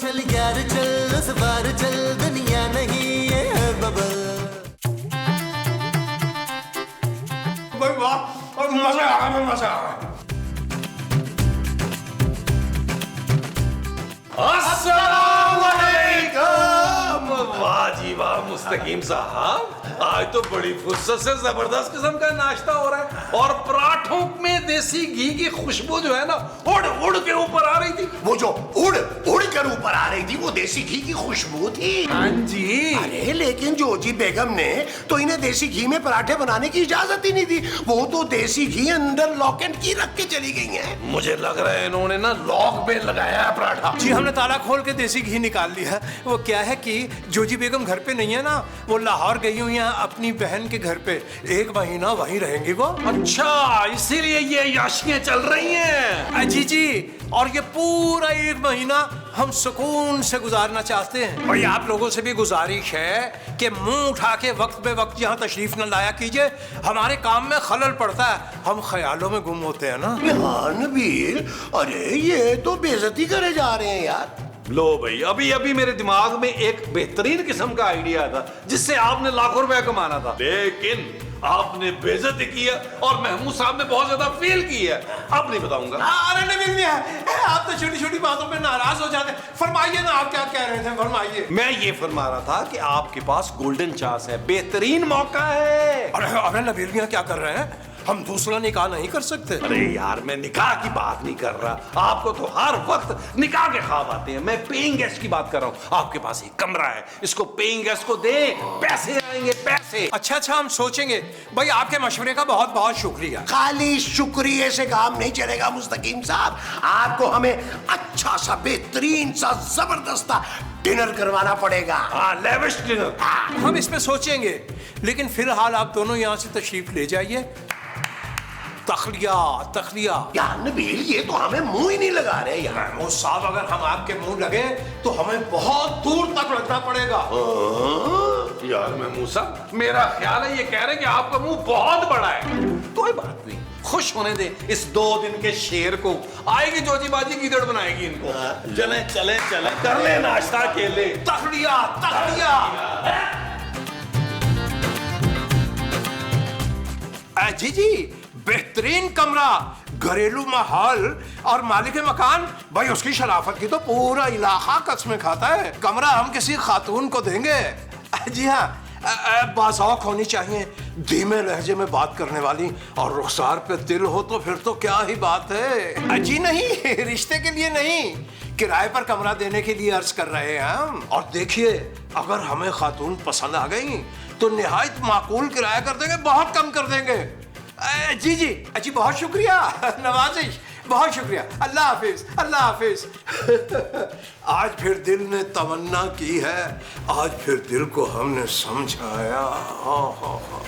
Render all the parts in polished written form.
चल यार चल, उस बार चल, दुनिया नहीं ये है बबल। भाई वाह, मजा आ गया, मजा आ गया। अस्सलाम वालेकुम। वाह जी वाह मुस्तकीम साहब, आज तो बड़ी फुर्सत से जबरदस्त किस्म का नाश्ता हो रहा है और पराठों में देसी घी की खुशबू जो है ना उड़ उड़ के ऊपर आ रही थी। वो जो उड़ उड़ कर ऊपर आ रही थी वो देसी घी की खुशबू थी। हाँ जी। अरे लेकिन जोजी बेगम ने तो इन्हें देसी घी में पराठे बनाने की इजाजत ही नहीं दी। वो तो देसी घी अंदर लॉक एंड की रख के चली गई हैं। मुझे लग रहा है इन्होंने ना लॉक पे लगाया है पराठा। जी हमने ताला खोल के देसी घी निकाल लिया। वो क्या है कि जोजी बेगम घर पे नहीं है ना, वो लाहौर गई हुई हैं अपनी बहन के घर पे, 1 महीना वहीं रहेंगी वो। अच्छा इसीलिए ये याशियां चल रही हैं। जी जी, और ये पूरा 1 महीना हम सुकून से गुजारना चाहते हैं। और ये आप लोगों से भी गुजारिश है कि मुंह उठा के वक्त बे वक्त यहाँ तशरीफ न लाया कीजिए, हमारे काम में खलल पड़ता है, हम ख्यालों में गुम होते हैं ना। हाँ नबील, अरे ये तो बेइज्जती करे जा रहे हैं यार। लो भाई, अभी अभी मेरे दिमाग में एक बेहतरीन किस्म का आइडिया था जिससे आपने लाखों रुपया कमाना था, लेकिन आपने बेइज्जती किया और महमूद साहब ने बहुत ज्यादा फील किया। अब नहीं बताऊंगा। अरे नहीं मिल आप तो छोटी छोटी बातों पे नाराज हो जाते। फरमाइए ना, आप क्या कह रहे थे, फरमाइए। मैं ये फरमा रहा था कि आपके पास गोल्डन चांस है, बेहतरीन मौका है। अरे नबील मियां क्या कर रहे हैं, हम दूसरा निकाह नहीं कर सकते। अरे यार मैं निकाह की बात नहीं कर रहा, आपको तो हर वक्त निकाह के ख्वाब आते हैं। मैं पेइंग गेस्ट की बात कर रहा हूँ। आपके पास एक कमरा है, इसको पेइंग गेस्ट को दे, पैसे आएंगे पैसे। अच्छा हम सोचेंगे। भाई आपके मशवरे का बहुत बहुत शुक्रिया। खाली शुक्रिया से काम नहीं चलेगा मुस्तकीम साहब, आपको हमें अच्छा सा बेहतरीन सा जबरदस्त डिनर करवाना पड़ेगा। हाँ, लेविश डिनर। हम इसमें सोचेंगे, लेकिन फिलहाल आप दोनों यहाँ से तशरीफ ले जाइए। तखलिया यार नबील, ये तो हमें मुंह ही नहीं लगा रहे यार। महमूद साहब, अगर हम आपके मुंह लगे तो हमें बहुत दूर तक लगना पड़ेगा। यार महमूद साहब, मेरा ख्याल है ये कह रहे हैं कि आपका मुंह बहुत बड़ा है। कोई बात नहीं, खुश होने दे इस 2 दिन के शेर को। आएगी जोजी बाजी गीदड़ बनाएगी इनको। चले चले चले कर ले नाश्ता अकेले। तखलिया जी बेहतरीन कमरा, घरेलू माहौल और मालिक मकान, भाई उसकी शराफत की तो पूरा इलाका कसमें खाता है। कमरा हम किसी खातून को देंगे। जी हाँ, बाज़ौक़ होनी चाहिए, धीमे लहजे में बात करने वाली, और रुखसार पे दिल हो तो फिर तो क्या ही बात है। जी नहीं, रिश्ते के लिए नहीं, किराए पर कमरा देने के लिए अर्ज कर रहे हैं हम। और देखिए, अगर हमें खातून पसंद आ गई तो निहायत माकूल किराया कर देंगे, बहुत कम कर देंगे। जी जी जी, बहुत शुक्रिया, नवाजिश, बहुत शुक्रिया। अल्लाह हाफिज, अल्लाह हाफिज। आज फिर दिल ने तमन्ना की है, आज फिर दिल को हमने समझाया। हाँ।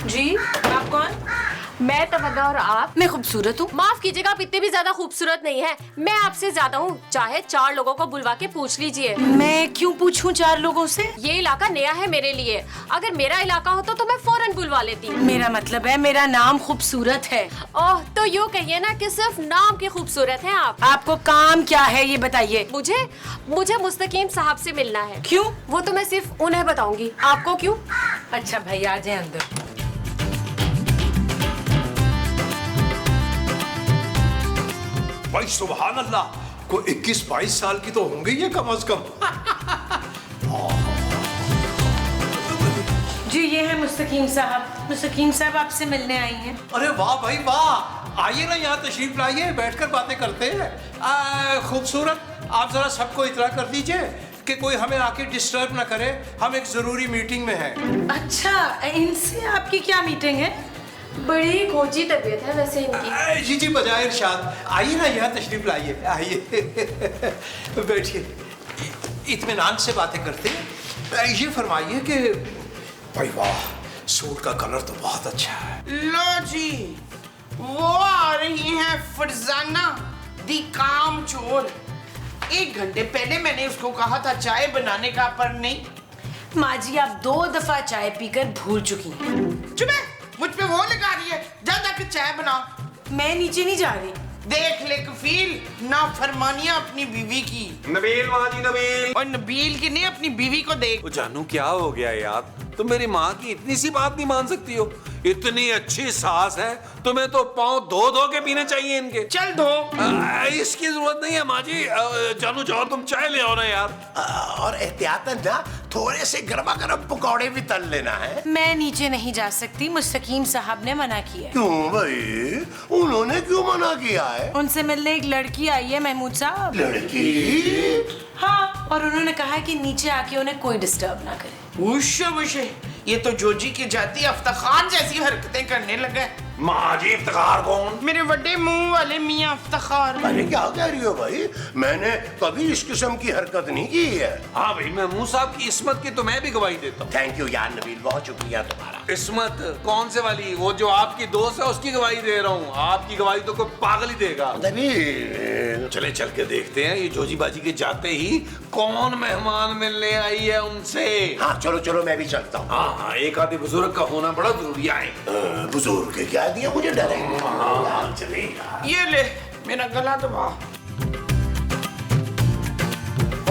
जी आप कौन? मैं तवज्जो और आप? मैं खूबसूरत हूँ। माफ कीजिएगा, आप इतने भी ज्यादा खूबसूरत नहीं है, मैं आपसे ज्यादा हूँ। चाहे 4 लोगों को बुलवा के पूछ लीजिए। मैं क्यों पूछूं 4 लोगों से? ये इलाका नया है मेरे लिए, अगर मेरा इलाका होता तो मैं फौरन बुलवा लेती। मेरा मतलब है मेरा नाम खूबसूरत है। ओह, तो यूँ कहिए ना कि सिर्फ नाम के खूबसूरत हैं आप। आपको काम क्या है ये बताइए। मुझे मुस्तकीम साहब से मिलना है। क्यों? वो तो मैं सिर्फ उन्हें बताऊंगी, आपको क्यों? अच्छा भाई आ जाए अंदर। भाई सुभान अल्लाह, कोई 21-22 साल की तो होंगी ये कम से कम। जी ये है मुस्तकीम साहब। मुस्तकीम साहब आपसे मिलने आई हैं। अरे वाह भाई वाह, आइए ना यहाँ तशरीफ लाइए, बैठकर बातें करते हैं। खूबसूरत, आप जरा सबको इतला कर दीजिए कि कोई हमें आके डिस्टर्ब ना करे, हम एक जरूरी मीटिंग में हैं। अच्छा, इनसे आपकी क्या मीटिंग है? बड़ी खोजी तबीयत है वैसे इनकी। जी बजाय इरशाद, आइए ना यहाँ तशरीफ लाइए, आइए बैठिए, इत्मीनान से बातें करते हैं। ये फरमाइए कि भाई वाह, सूट का कलर तो बहुत अच्छा है। लो जी, वो आ रही हैं फरजाना दी काम चोर। 1 घंटे पहले मैंने उसको कहा था चाय बनाने का, पर नहीं। माँ जी आप 2 दफा चाय पीकर भूल चुकी हैं। चुप है, मुझ पे वो लगा रही है, जा जाके चाय बनाओ। मैं नीचे नहीं जा रही। देख ले कफील, ना फरमानिया अपनी बीवी की। नबील माजी नबील। और नबील की नहीं, अपनी बीवी को देख। ओ जानू क्या हो गया यार, तुम मेरी माँ की इतनी सी बात नहीं मान सकती हो? इतनी अच्छी सास है, तुम्हें तो पाँव धो धो के पीने चाहिए इनके। चल धो। इसकी जरूरत नहीं है माँ जी। जानू जाओ तुम चाय ले आओ ना यार। और एहतियातन ना थोड़े से गर्मा गर्म पकौड़े भी तल लेना है। मैं नीचे नहीं जा सकती, मुस्तकीम साहब ने मना किया है। क्यों भाई, उन्होंने क्यों मना किया है? उनसे मिलने एक लड़की आई है महमूद साहब। लड़की? हाँ, और उन्होंने कहा है कि नीचे आके उन्हें कोई डिस्टर्ब ना करे। उशे, ये तो जोजी की जाती अफ्ताखान जैसी हरकतें करने लगा। माँ जी इफ्तिखार कौन? मेरे बड़े मुंह वाले मियाँ अफ्ताखार। अरे क्या कह रही हो भाई, मैंने कभी इस किस्म की हरकत नहीं की है। हाँ भाई, महमूद साहब की इस्मत की तो मैं भी गवाही देता हूँ। थैंक यू यार नबील, बहुत शुक्रिया तुम्हारा। इस्मत कौन से वाली? वो जो आपकी दोस्त है उसकी गवाही दे रहा हूँ। आपकी गवाही तो कोई पागल ही देगा। नबील चले चल के देखते हैं ये जोजी बाजी के जाते ही कौन मेहमान मिलने आई है उनसे। हाँ चलो चलो, मैं भी चलता हूँ। हाँ हाँ, एक आधे बुजुर्ग का होना बड़ा जरूरी है। बुजुर्ग के क्या दिया, मुझे डर है। हाँ, चले यार। ये ले मेरा गला दबा।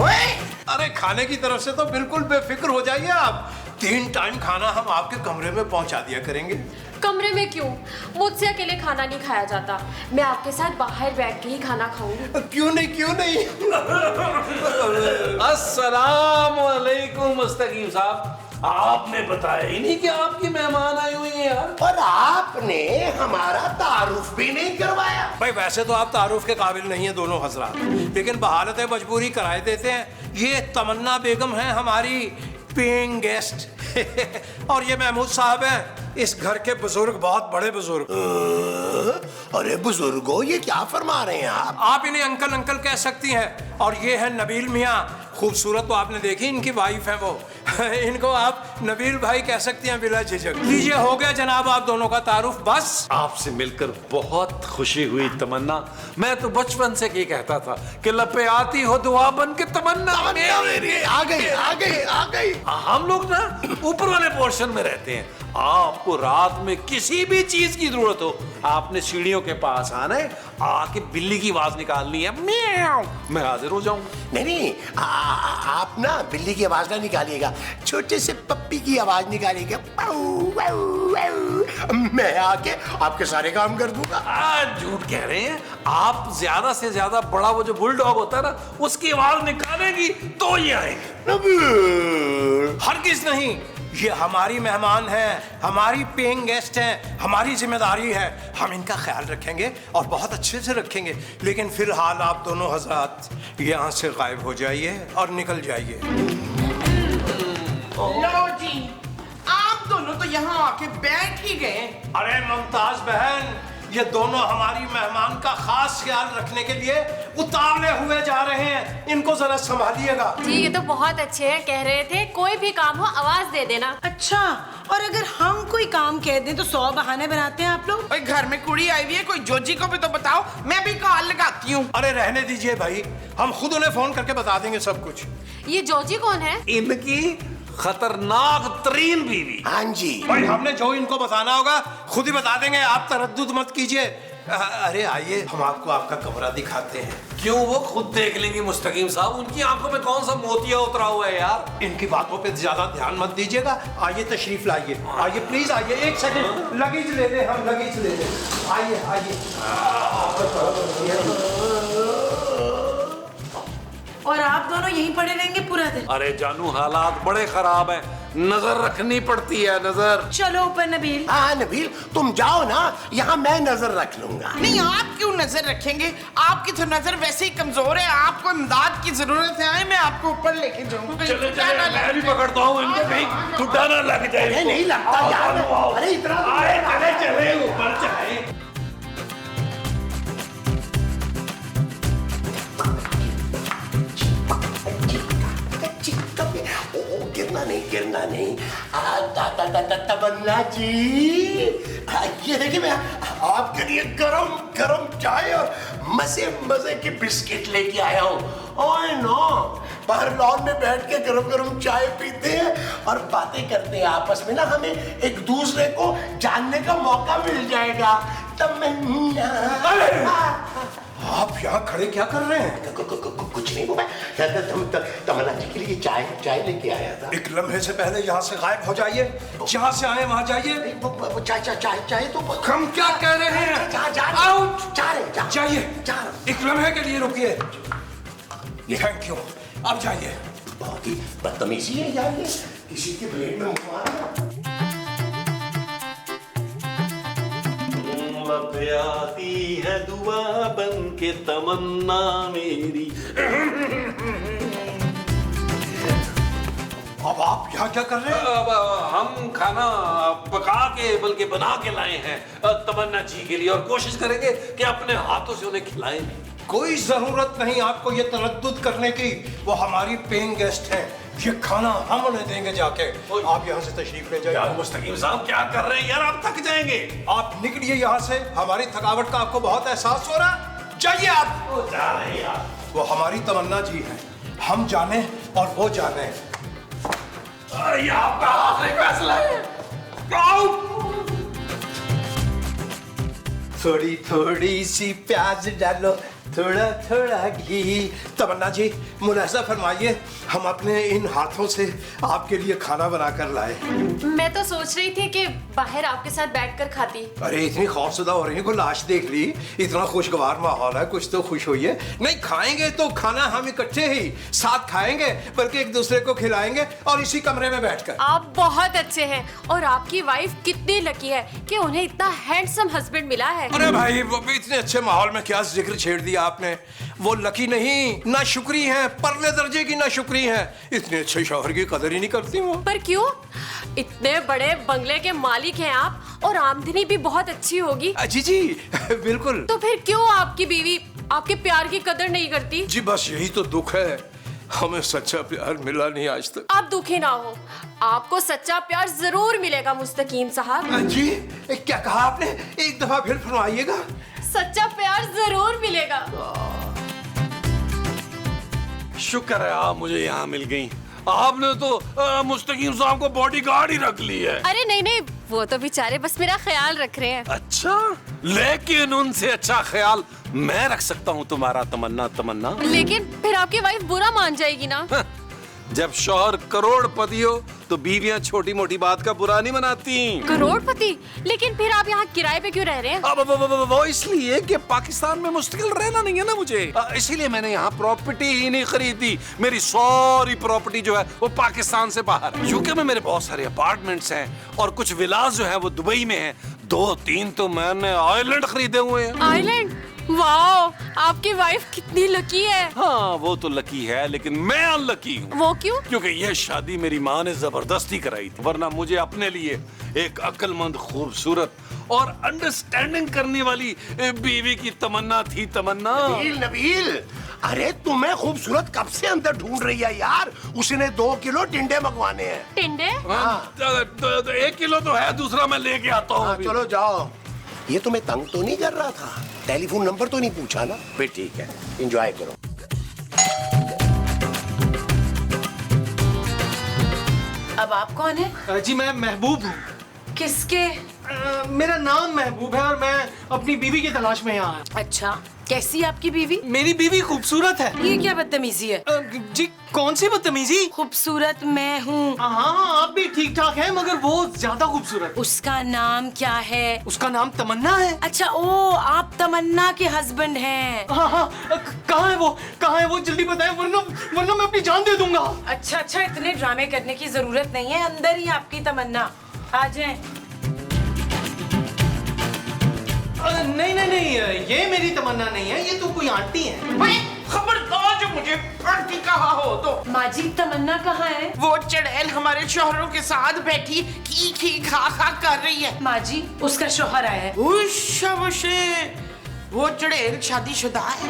ओए अरे खाने की तरफ से तो बिल्कुल बेफिक्र हो जाइए आप। 3 टाइम खाना हम आपके कमरे में पहुंचा दिया करेंगे। कमरे में क्यों? मुझसे अकेले खाना नहीं खाया जाता। मैं आपके साथ बाहर बैठ के ही खाना खाऊंगी। क्यों नहीं, क्यों नहीं। अस्सलाम वालेकुम मुस्तकीम साहब। आपने बताया ही नहीं कि आपकी मेहमान आई हुई है यार। और आपने हमारा तारुफ भी नहीं करवाया। भाई वैसे तो आप तारुफ के काबिल नहीं है दोनों हजरात, लेकिन बहालत मजबूरी कराए देते हैं। ये तमन्ना बेगम है हमारी पेइंग गेस्ट और ये महमूद साहब हैं इस घर के बुजुर्ग, बहुत बड़े बुजुर्ग। अरे बुजुर्गो, ये क्या फरमा रहे हैं आप? आप इन्हें अंकल अंकल कह सकती हैं। और ये है नबील मियाँ, खूबसूरत तो आपने देखी, इनकी वाइफ है वो। इनको आप नबील भाई कह सकती हैं बिला झिझक। लीजिए हो गया जनाब आप दोनों का तारुफ। बस आपसे मिलकर बहुत खुशी हुई तमन्ना। मैं तो बचपन से ये कहता था कि लपे आती हो दुआ बन के तमन्ना मेरी। आ गई आ गई आ गई। हम लोग ना ऊपर वाले पोर्शन में रहते हैं। आपको रात में किसी भी चीज की जरूरत हो, आपने सीढ़ियों के पास आना है, आके बिल्ली की आवाज निकालनी है, म्याऊ, मैं हाजिर हो जाऊंगा। नहीं, आप ना बिल्ली की आवाज ना निकालिएगा, छोटे से पप्पी की आवाज निकालिएगा। मैं आके आपके सारे काम कर दूंगा। झूठ कह रहे हैं आप। ज्यादा से ज्यादा बड़ा वो जो बुलडॉग होता है ना, उसकी आवाज निकालेगी तो ये आएंगे। हरगिज नहीं, ये हमारी मेहमान हैं, हमारी पेइंग गेस्ट हैं, हमारी जिम्मेदारी है। हम इनका ख्याल रखेंगे और बहुत अच्छे से रखेंगे। लेकिन फिलहाल आप दोनों हजरात यहाँ से गायब हो जाइए और निकल जाइए। लो जी, आप दोनों तो यहाँ आके बैठ ही गए। अरे मुमताज बहन, ये दोनों हमारी मेहमान का खास ख्याल रखने के लिए उतावले हुए जा रहे हैं। इनको जरा संभालिएगा। जी ये तो बहुत अच्छे हैं। कह रहे थे कोई भी काम हो आवाज दे देना। अच्छा, और अगर हम कोई काम कह दें तो 100 बहाने बनाते हैं आप लोग। ओए घर में कुड़ी आई हुई है, कोई जोजी को भी तो बताओ, मैं भी कॉल लगाती हूँ। अरे रहने दीजिए भाई, हम खुद उन्हें फोन करके बता देंगे सब कुछ। ये जोजी कौन है? इनकी खतरनाक तरीन बीवी। हाँ जी। भाई हमने जो इनको बताना होगा खुद ही बता देंगे, आप तरद्दुद मत कीजिए। अरे आइए, हम आपको आपका कमरा दिखाते हैं। क्यों, वो खुद देख लेंगे मुस्तकीम साहब। उनकी आंखों में कौन सा मोतिया उतरा हुआ है यार। इनकी बातों पे ज्यादा ध्यान मत दीजिएगा। आइए तशरीफ लाइए, आइए प्लीज आइए। एक सेकंड, लगेज ले लें, हम लगेज ले लें। आइए आइए। और आप दोनों यहीं पड़े रहेंगे पूरा दिन? अरे जानू, हालात बड़े खराब हैं, नजर रखनी पड़ती है, नजर। चलो ऊपर नबील। हाँ नबील, तुम जाओ ना, यहाँ मैं नजर रख लूंगा। नहीं, आप क्यों नजर रखेंगे? आपकी तो नजर वैसे ही कमजोर है, आपको इमदाद की जरूरत है। आए, मैं आपको ऊपर लेके जाऊंगा। चले चले, मैं भी पकड़ता हूँ इनके, कहीं ठुड्डा ना लग जाए। अरे नहीं लगता यार। अरे इतना आए, चले चले ऊपर चले। गिरना नहीं, गिरना नहीं। तमन्ना जी, ये देखिए मैं आपके लिए गरम गरम चाय और मजे मजे के बिस्किट लेके आया हूँ। ओए नो, बाहर लॉन में बैठ के गरम गरम चाय पीते हैं और बातें करते हैं आपस में ना, हमें एक दूसरे को जानने का मौका मिल जाएगा तमन्ना। आप यहाँ खड़े क्या कर रहे हैं? कुछ नहीं, वो मैं तमन्ना जी के लिए चाय लेके आया था। एक लम्हे से पहले यहाँ से गायब हो जाइए। जहाँ से आए वहाँ जाइए। वो चाय तो हम क्या कह रहे हैं? आउट! जाइए। एक लम्हे के लिए रुकिए। Thank you. अब जाइए। बहुत ही बदतमीजी है यार ये, किसी के ब्लेड में मुंह मारना। आती है दुआ बन के तमन्ना मेरी। अब आप यहाँ क्या कर रहे हैं? अब हम खाना पका के बल्कि बना के लाए हैं तमन्ना जी के लिए, और कोशिश करेंगे कि अपने हाथों से उन्हें खिलाएं। कोई जरूरत नहीं आपको ये तरद्दुद करने की। वो हमारी पेइंग गेस्ट हैं। ये खाना हम उन्हें देंगे जाके। आप यहाँ से तशरीफ ले जाइए। यार मुस्तकीम साहब क्या कर रहे हैं यार, आप थक जाएंगे। आप निकलिए यहाँ से। हमारी थकावट का आपको बहुत एहसास हो रहा। जाइए आप। जा रहे हैं यार। वो हमारी तमन्ना जी हैं। हम जाने और वो जाने। ये आपका आखिरी फैसला है। थोड़ी थोड़ी सी प्याज डालो, थोड़ा थोड़ा घी। तमन्ना जी मुलाहिजा फरमाइए, हम अपने इन हाथों से आपके लिए खाना बना कर लाए। मैं तो सोच रही थी कि बाहर आपके साथ बैठकर खाती। अरे इतनी खौफजदा हो रही है, कोई लाश देख ली? इतना खुशगवार माहौल है, कुछ तो खुश होइए। नहीं खाएंगे तो खाना हम इकट्ठे ही साथ खाएंगे, बल्कि एक दूसरे को खिलाएंगे और इसी कमरे में बैठकर। आप बहुत अच्छे हैं, और आपकी वाइफ कितनी लकी है कि उन्हें इतना हैंडसम हस्बैंड मिला है। अरे भाई वो भी इतने अच्छे माहौल में क्या जिक्र छेड़ दिया आपने। वो लकी नहीं, ना शुक्री हैं, परले दर्जे की ना शुक्री हैं। इतने अच्छे शौहर की कदर ही नहीं करती वो। पर क्यों? इतने बड़े बंगले के मालिक हैं आप, और आमदनी भी बहुत अच्छी होगी। जी जी बिल्कुल। तो फिर क्यों आपकी बीवी आपके प्यार की कदर नहीं करती? जी बस यही तो दुख है, हमें सच्चा प्यार मिला नहीं आज तक। आप दुखी ना हो, आपको सच्चा प्यार जरूर मिलेगा मुस्तकीम साहब। जी क्या कहा आपने? एक दफा फिर फरमाइएगा। सच्चा प्यार जरूर मिलेगा। शुक्र है आप मुझे यहाँ मिल गई। आपने तो मुस्तकीम साहब को बॉडीगार्ड ही रख ली है। अरे नहीं नहीं, वो तो बेचारे बस मेरा ख्याल रख रहे हैं। अच्छा, लेकिन उनसे अच्छा ख्याल मैं रख सकता हूँ तुम्हारा तमन्ना। लेकिन फिर आपकी वाइफ बुरा मान जाएगी ना? जब शौहर करोड़पति हो तो बीवियां छोटी मोटी बात का बुरा नहीं मनाती। करोड़पति? लेकिन फिर आप यहाँ किराए पे क्यों रह रहे हैं? अब वो इसलिए कि पाकिस्तान में मुश्किल रहना नहीं है ना मुझे, इसीलिए मैंने यहाँ प्रॉपर्टी ही नहीं खरीदी। मेरी सारी प्रॉपर्टी जो है वो पाकिस्तान से बाहर है। यूके में मेरे बहुत सारे अपार्टमेंट्स हैं और कुछ विलास जो है वो दुबई में हैं। 2-3 तो मैंने आइलैंड खरीदे हुए हैं। आइलैंड? वाओ, आपकी वाइफ कितनी लकी है। हाँ वो तो लकी है, लेकिन मैं अनलकी हूँ। वो क्यों? क्योंकि यह शादी मेरी माँ ने जबरदस्ती कराई थी, वरना मुझे अपने लिए एक अक्लमंद, खूबसूरत और अंडरस्टैंडिंग करने वाली बीवी की तमन्ना थी। तमन्ना नबील, अरे तुम्हें खूबसूरत कब से अंदर ढूंढ रही है यार। उसने 2 किलो टिंडे मंगवाने हैं। टिंडे? तो 1 किलो तो है, दूसरा मैं लेके आता हूँ। चलो जाओ। ये तुम्हें तंग तो नहीं कर रहा था? टेलीफोन नंबर तो नहीं पूछा ना? फिर ठीक है, एंजॉय करो। अब आप कौन है? जी मैं महबूब हूँ। किसके? मेरा नाम महबूब है और मैं अपनी बीवी की तलाश में यहाँ आया। अच्छा, कैसी आपकी बीवी? मेरी बीवी खूबसूरत है। ये क्या बदतमीजी है? जी कौन सी बदतमीजी? खूबसूरत मैं हूँ। हाँ आप भी ठीक ठाक हैं, मगर वो ज्यादा खूबसूरत। उसका नाम क्या है? उसका नाम तमन्ना है। अच्छा, ओ आप तमन्ना के हस्बैंड हैं। हाँ, कहाँ है वो? जल्दी बताएं, वरना मैं अपनी जान दे दूंगा। अच्छा, इतने ड्रामे करने की जरूरत नहीं है, अंदर ही आपकी तमन्ना। आ जाएं। नहीं, ये मेरी तमन्ना नहीं है, ये तो कोई आंटी है। भाई खबरदार जो मुझे आंटी कहा हो तो। माजी, तमन्ना कहाँ है? वो चड़ैल हमारे शौहरों के साथ बैठी खी खा कर रही है। माजी, उसका शौहर आया है। वो चड़ैल शादीशुदा है।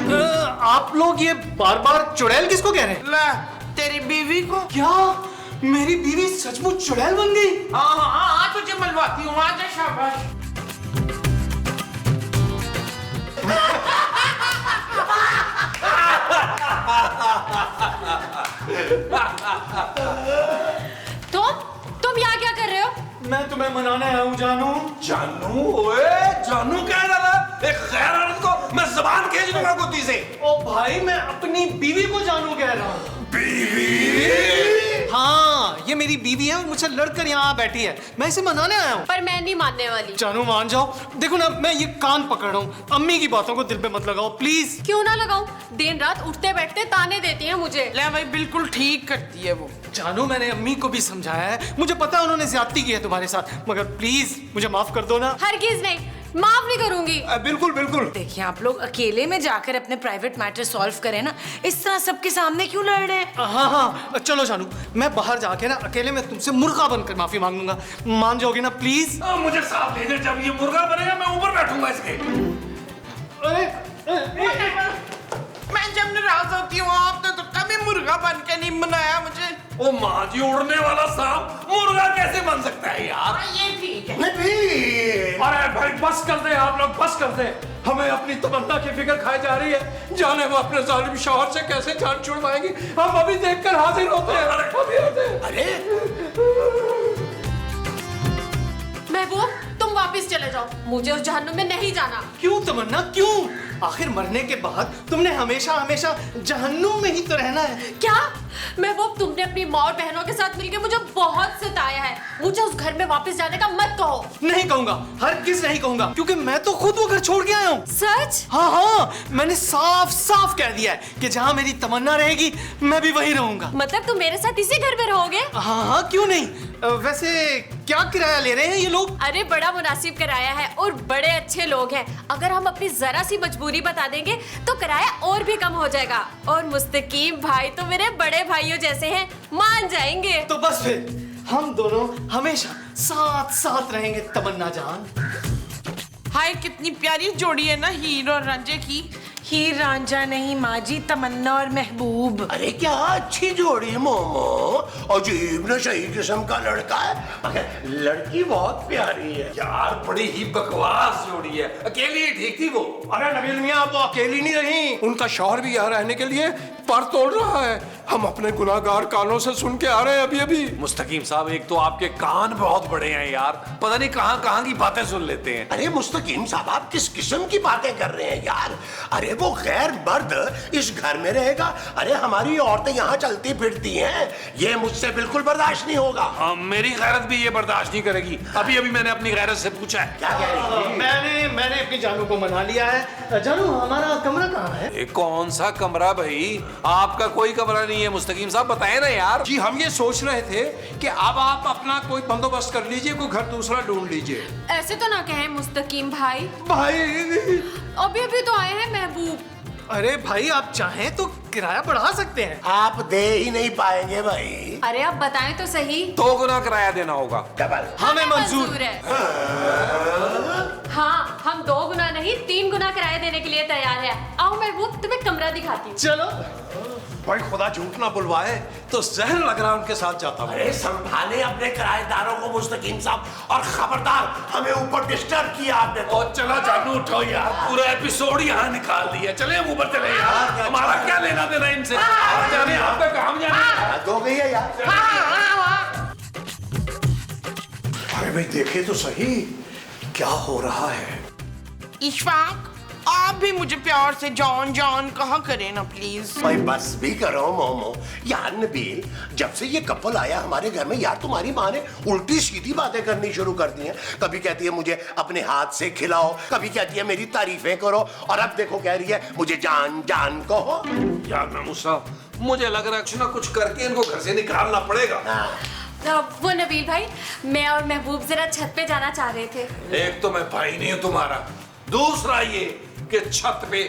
आप लोग ये बार चुड़ैल किसको कह रहे हैं? ला, तेरी बीवी को। क्या मेरी बीवी सचमुच चुड़ैल बन गई? हाँ, तुझे मलवाती हूँ। आजा, शाबाश। तुम यहाँ क्या कर रहे हो? मैं तुम्हें मनाने आया हूँ जानू। जानू? ओए जानू कह रहा गैर औरत को मैं जबान खींच दूंगा गुत्ती से। ओ भाई, मैं अपनी बीवी को जानू कह रहा हूँ। बीवी? हाँ, ये मेरी बीवी है और मुझसे लड़कर यहाँ बैठी है। मैं इसे मनाने आया हूँ। पर मैं नहीं मानने वाली। जानू मान जाओ। देखो ना, मैं ये कान पकड़ रहा हूँ, अम्मी की बातों को दिल पे मत लगाओ प्लीज। क्यों ना लगाऊं? दिन रात उठते बैठते ताने देती है मुझे। ले भाई, बिल्कुल ठीक करती है वो। जानू, मैंने अम्मी को भी समझाया है, मुझे पता है उन्होंने ज्यादती की है तुम्हारे साथ, मगर प्लीज मुझे माफ कर दो ना। हरगिज नहीं, माफ नहीं करूंगी। बिल्कुल बिल्कुल। देखिए, आप लोग अकेले में जाकर अपने प्राइवेट मैटर सॉल्व करें ना, इस तरह सबके सामने क्यों लड़ रहे हैं? हाँ हाँ, चलो जानू, मैं बाहर जाके ना अकेले में तुमसे मुर्गा बनकर माफी मांग लूंगा। मान जाओगे ना प्लीज? मुझे साथ ले दे, जब ये मुर्गा बनेगा मैं ऊपर बैठूंगा इसके। मैं जब नाराज होती हूँ आपने तो कभी मुर्गा बन के नहीं बनाया मुझे। ओ माँ जी, उड़ने वाला सांप मुर्गा कैसे बन सकता है यार? ये ठीक है। नबील, अरे भाई बस कर दे आप लोग, बस कर दे। हमें अपनी तमन्ना की फिक्र खाई जा रही है। जाने वो अपने जालिम शौहर से कैसे जान छुड़वाएगी। हम अभी देखकर हाजिर होते हैं। अभी होते हैं। अरे महबूब, तुम वापस चले जाओ, मुझे उस जहन्नुम में नहीं जाना। क्यों तमन्ना, क्यों? आखिर मरने के बाद तुमने हमेशा हमेशा जहन्नुम में ही तो रहना है। क्या महबूब, तुमने अपनी माँ और बहनों के साथ मिलकर मुझे बहुत सताया है। मुझे उस घर में वापस जाने का मत कहो। नहीं कहूंगा, हरगिज नहीं कहूंगा, क्योंकि मैं तो खुद वो घर छोड़ के आया हूँ। सच? हाँ हाँ, मैंने साफ साफ कह दिया है कि जहाँ मेरी तमन्ना रहेगी मैं भी वहीं रहूंगा। मतलब तुम मेरे साथ इसी घर में रहोगे? हाँ हाँ, क्यों नहीं। वैसे क्या किराया ले रहे हैं ये लोग? अरे बड़ा मुनासिब किराया है और बड़े अच्छे लोग हैं। अगर हम अपनी जरा सी मजबूरी बता देंगे तो किराया और भी कम हो जाएगा। और मुस्तकीम भाई तो मेरे बड़े भाइयों जैसे हैं, मान जाएंगे। तो बस फिर हम दोनों हमेशा साथ साथ रहेंगे तमन्ना जान। हाय, कितनी प्यारी जोड़ी है ना हीर और रांझे की। हीर रांझा नहीं माँ जी, तमन्ना और महबूब। अरे क्या अच्छी जोड़ी है मोमो। अजीब नशई किस्म का लड़का है, मगर लड़की बहुत प्यारी है। यार बड़ी ही बकवास जोड़ी है। अकेली ही ठीक थी वो। अरे नबील मियाँ, वो अकेली नहीं रही, उनका शौहर भी यहाँ रहने के लिए पर तोड़ रहा है। हम अपने गुनाहगार कानों से सुन के आ रहे हैं अभी अभी। मुस्तकीम साहब, एक तो आपके कान बहुत बड़े हैं यार, पता नहीं कहाँ कहाँ की बातें सुन लेते हैं। अरे मुस्तकीम साहब, आप किस किस्म की बातें कर रहे हैं यार? अरे वो गैर मर्द इस घर में रहेगा। अरे हमारी औरतें यहाँ चलती फिरती हैं, ये मुझसे बिल्कुल बर्दाश्त नहीं होगा। मेरी गैरत भी ये बर्दाश्त नहीं करेगी। अभी अभी मैंने अपनी गैरत से पूछा है। क्या कह रही है? मैंने अपनी जानू को मना लिया है। जानू, हमारा कमरा कहाँ है? ये कौन सा कमरा भाई? आपका कोई कमरा नहीं है मुस्तकीम साहब, बताए ना यार। जी, हम ये सोच रहे थे कि अब आप अपना कोई बंदोबस्त कर लीजिए, कोई घर दूसरा ढूंढ लीजिए। ऐसे तो ना कहें मुस्तकीम भाई, भाई, अभी अभी तो आए हैं महबूब। अरे भाई, आप चाहें तो किराया बढ़ा सकते हैं। आप दे ही नहीं पाएंगे भाई। अरे आप बताएं तो सही। 2 गुना किराया देना होगा। डबल। हमें मंजूर है। हाँ, हम 2 गुना नहीं 3 गुना किराया देने के लिए तैयार है। आओ महबूब, तुम्हें कमरा दिखाती हूँ। चलो। भाई खुदा झूठ ना बुलवाए तो जहर लग रहा है उनके साथ जाता हूँ। अरे संभाले अपने किराएदारों को मुस्तकीम साहब, और खबरदार हमें ऊपर डिस्टर्ब किया आपने। और चला जानू, उठो यार, पूरा एपिसोड यहाँ निकाल दिया। चले हम ऊपर चले यार, हमारा क्या लेना देना इनसे। आप जाने, आप तक हम जाने। दो गई है यार। अरे भाई देखे तो सही क्या हो रहा है। इशफाक, आप भी मुझे प्यार से जॉन जॉन कहा करें ना प्लीज। भाई बस भी करो मोमो। यार नबील, जब से ये कपल आया हमारे घर में यार, तुम्हारी माँ ने उल्टी सीधी बातें करनी शुरू कर दी हैं। कभी कहती है मुझे अपने हाथ से खिलाओ, कभी कहती है मेरी तारीफें करो, और अब देखो कह रही है मुझे जान जान कहो। यार महमूद साहब, मुझे लग रहा है कुछ ना कुछ करके इनको घर से निकालना पड़ेगा। वो नबील भाई, मैं और महबूब जरा छत पे जाना चाह रहे थे। एक तो मैं भाई नहीं हूं तुम्हारा, दूसरा ये कि छत पे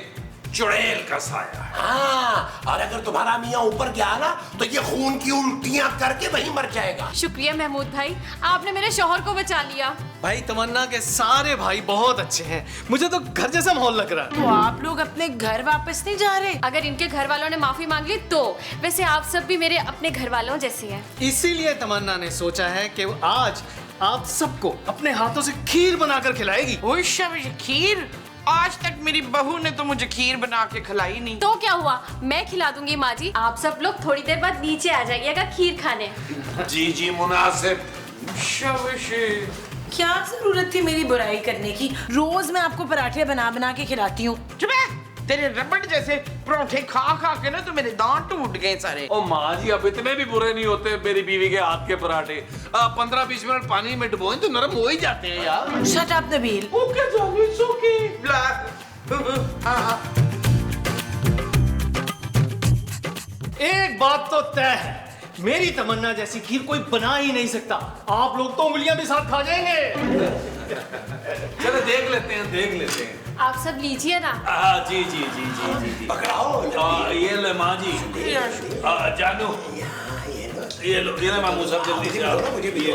चुड़ैल का साया है। हाँ, और अगर तुम्हारा मियाँ ऊपर गया ना तो ये खून की उल्टियां करके वहीं मर जाएगा। शुक्रिया महमूद भाई, आपने मेरे शौहर को बचा लिया। भाई तमन्ना के सारे भाई बहुत अच्छे हैं, मुझे तो घर जैसा माहौल लग रहा है। तो आप लोग अपने घर वापस नहीं जा रहे? अगर इनके घर वालों ने माफी मांग ली तो। वैसे आप सब भी मेरे अपने घर वालों जैसे हैं। इसीलिए तमन्ना ने सोचा है कि वो आज आप सबको अपने हाथों से खीर बनाकर खिलाएगी। ओए शाबाश, खीर? आज तक मेरी बहू ने तो मुझे खीर बना के खिलाई नहीं। तो क्या हुआ, मैं खिला दूंगी माँ जी। आप सब लोग थोड़ी देर बाद नीचे आ जाइएगा खीर खाने। जी जी मुनासिब। शाबाश। क्या जरूरत थी मेरी बुराई करने की? रोज मैं आपको पराठे बना बना के खिलाती हूँ। चुप है, तेरे रबड़ जैसे परोठे खा खा के ना तो मेरे दांत टूट गए सारे। ओ माँ जी, अब इतने भी बुरे नहीं होते मेरी बीवी के हाथ के पराठे। 15-20 मिनट पानी में डुबोएं तो नरम हो ही जाते हैं यार। Shut up Nabeel. ओके जानी, इट्स ओके। एक बात तो तय है, मेरी तमन्ना जैसी खीर कोई बना ही नहीं सकता। आप लोग तो उंगलियां भी साथ खा जाएंगे। चलो देख लेते हैं। आप सब लीजिए ना। जी जी जी जी जी जी। पकड़ाओ ये ले माँ जी। जानू ये ले मामू सब जल्दी से आओ। मुझे भी ये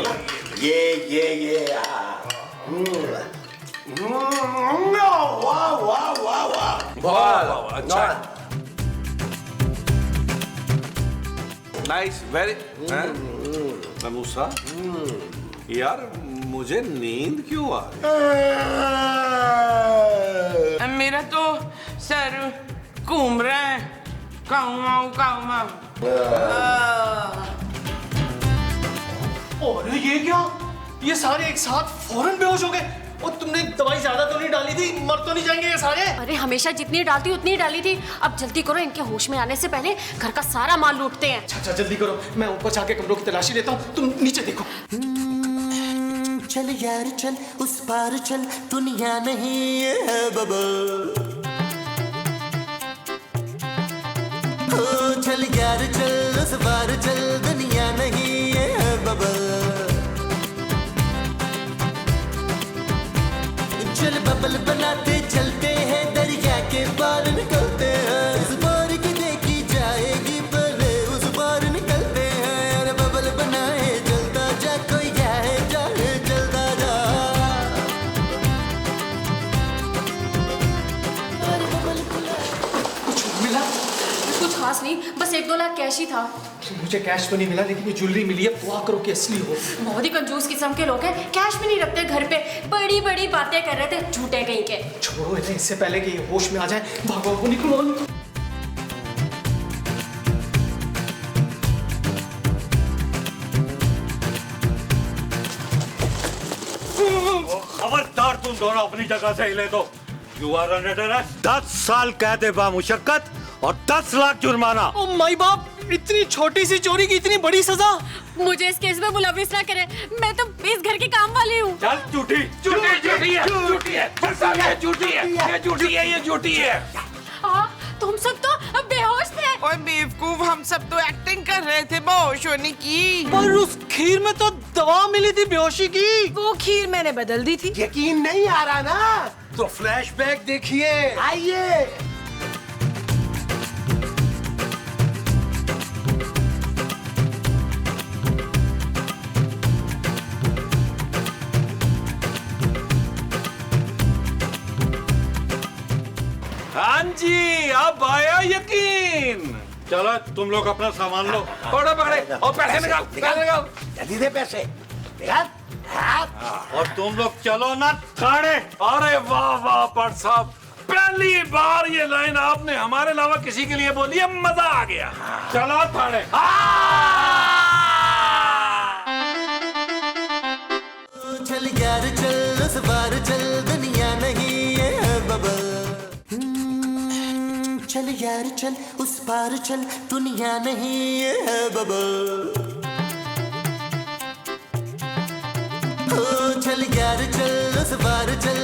वाह वाह वाह वाह वाह, अच्छा। Nice, very. मामूसा, यार मुझे नींद क्यों आ रही? मेरा तो सर घूम रहा है। काऊ। और ये क्या? ये सारे एक साथ फौरन बेहोश हो गए। और तुमने दवाई ज्यादा तो नहीं डाली थी? मर तो नहीं जाएंगे ये सारे? अरे हमेशा जितनी डालती उतनी डाली थी। अब जल्दी करो, इनके होश में आने से पहले घर का सारा माल लूटते हैं। अच्छा जल्दी करो, मैं ऊपर जाके कमरों की तलाशी लेता हूँ, तुम नीचे देखो। चल यार चल उस पार चल, दुनिया नहीं है बबल। ओ चल यार चल उस पार चल, दुनिया नहीं है बबल। चल बबल बनाते चलते हैं, दरिया के पार निकलते हैं। उस पार की देखी जाएगी पहले, उस पार निकलते हैं। अरे बबल बनाए चलता जा, कोई जाए जाए चलता जा। अरे बबल कुछ मिला? कुछ खास नहीं, बस 1-2 लाख कैश ही था। मुझे कैश तो नहीं मिला, लेकिन ये ज्वेलरी मिली है। दुआ करो कि असली हो। बहुत ही कंजूस किस्म के लोग हैं, कैश भी नहीं रखते घर पे। बड़ी बड़ी बातें कर रहे थे, झूठे कहीं के। छोड़ो इन्हें, इससे पहले कि ये होश में आ जाए। भागो, निकलो। खबरदार, तुम दोनों अपनी जगह से हिले तो यू आर अंडर अरेस्ट। 10 साल कैद बामुशक्कत और 10 लाख जुर्माना। ओ माय बाप, इतनी छोटी सी चोरी की इतनी बड़ी सजा। मुझे इस केस में मुलविस ना करें, मैं तो इस घर की काम वाली हूँ। चल झूठी है। तुम सब तो अब बेहोश थे। ओए बेवकूफ, हम सब तो एक्टिंग कर रहे थे बेहोश होने की। पर उस खीर में तो दवा मिली थी बेहोशी की। वो खीर मैंने बदल दी थी। यकीन नहीं आ रहा ना? तो फ्लैशबैक देखिए। आइए। हाँ जी, अब आया यकीन। चलो तुम लोग अपना सामान लो। पकड़े और पैसे निकाल। जल्दी दे पैसे निकाल। और तुम लोग चलो ना थाने। अरे वाह वाह पट साहब, पहली बार ये लाइन आपने हमारे अलावा किसी के लिए बोली है, मजा आ गया। चलो थाने। चल यार चल उस पार चल, दुनिया नहीं है बबल। चल यार चल उस पार चल, दुनिया नहीं है बबल। ओ चल यार चल उस पार चल,